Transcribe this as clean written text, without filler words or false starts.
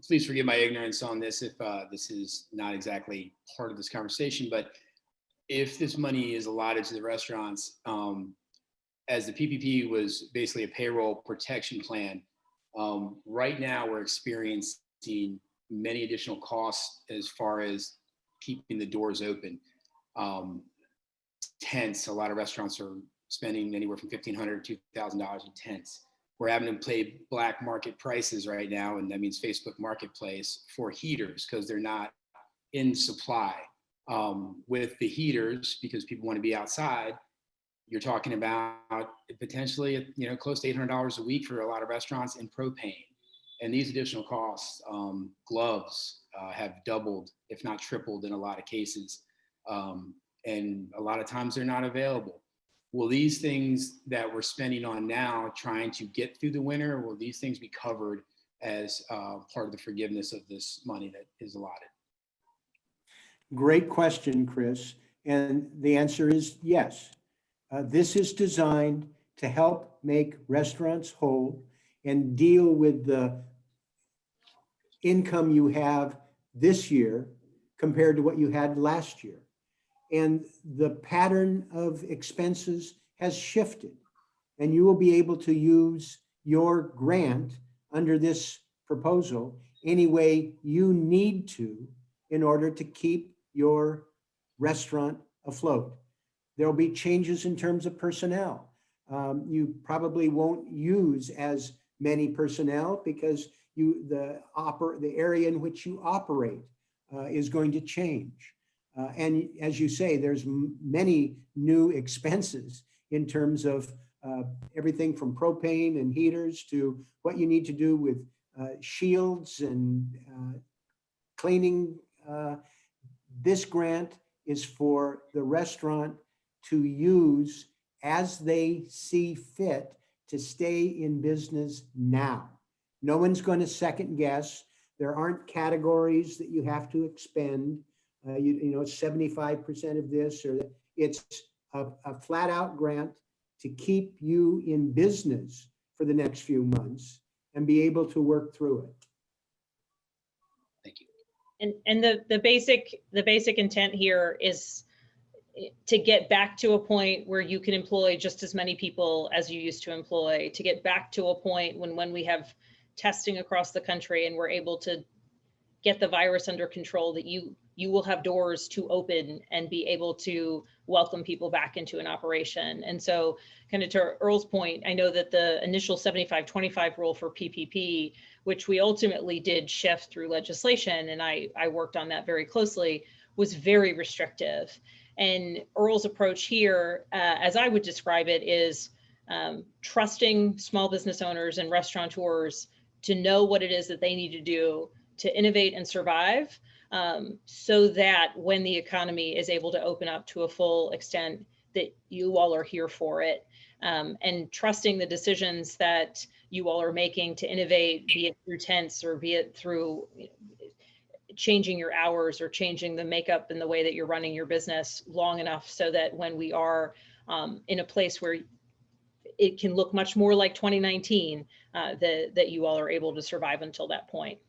please forgive my ignorance on this if this is not exactly part of this conversation, but if this money is allotted to the restaurants, as the PPP was basically a payroll protection plan, right now we're experiencing many additional costs as far as keeping the doors open. Tents, a lot of restaurants are spending anywhere from $1,500 to $2,000 in tents. We're having to pay black market prices right now, and that means Facebook Marketplace for heaters because they're not in supply. With the heaters, because people want to be outside, you're talking about potentially, close to $800 a week for a lot of restaurants in propane. And these additional costs, gloves have doubled, if not tripled in a lot of cases. And a lot of times they're not available. Will these things that we're spending on now trying to get through the winter, will these things be covered as part of the forgiveness of this money that is allotted? Great question, Chris. And the answer is yes. This is designed to help make restaurants whole and deal with the income you have this year compared to what you had last year. And the pattern of expenses has shifted, and you will be able to use your grant under this proposal any way you need to in order to keep your restaurant afloat. There'll be changes in terms of personnel. You probably won't use as many personnel because the area in which you operate is going to change. And as you say, there's many new expenses in terms of everything from propane and heaters to what you need to do with shields and cleaning. This grant is for the restaurant to use as they see fit to stay in business now. No one's going to second guess. There aren't categories that you have to expend. It's 75% of this, or it's a flat out grant to keep you in business for the next few months and be able to work through it. Thank you. And the basic intent here is to get back to a point where you can employ just as many people as you used to employ, to get back to a point when we have testing across the country and we're able to get the virus under control, that you will have doors to open and be able to welcome people back into an operation. And so kind of to Earl's point, I know that the initial 75-25 rule for PPP, which we ultimately did shift through legislation, and I worked on that very closely, was very restrictive. And Earl's approach here, as I would describe it, is trusting small business owners and restaurateurs to know what it is that they need to do to innovate and survive, so that when the economy is able to open up to a full extent, that you all are here for it, and trusting the decisions that you all are making to innovate, be it through tents or be it through changing your hours or changing the makeup and the way that you're running your business long enough so that when we are in a place where it can look much more like 2019, that you all are able to survive until that point.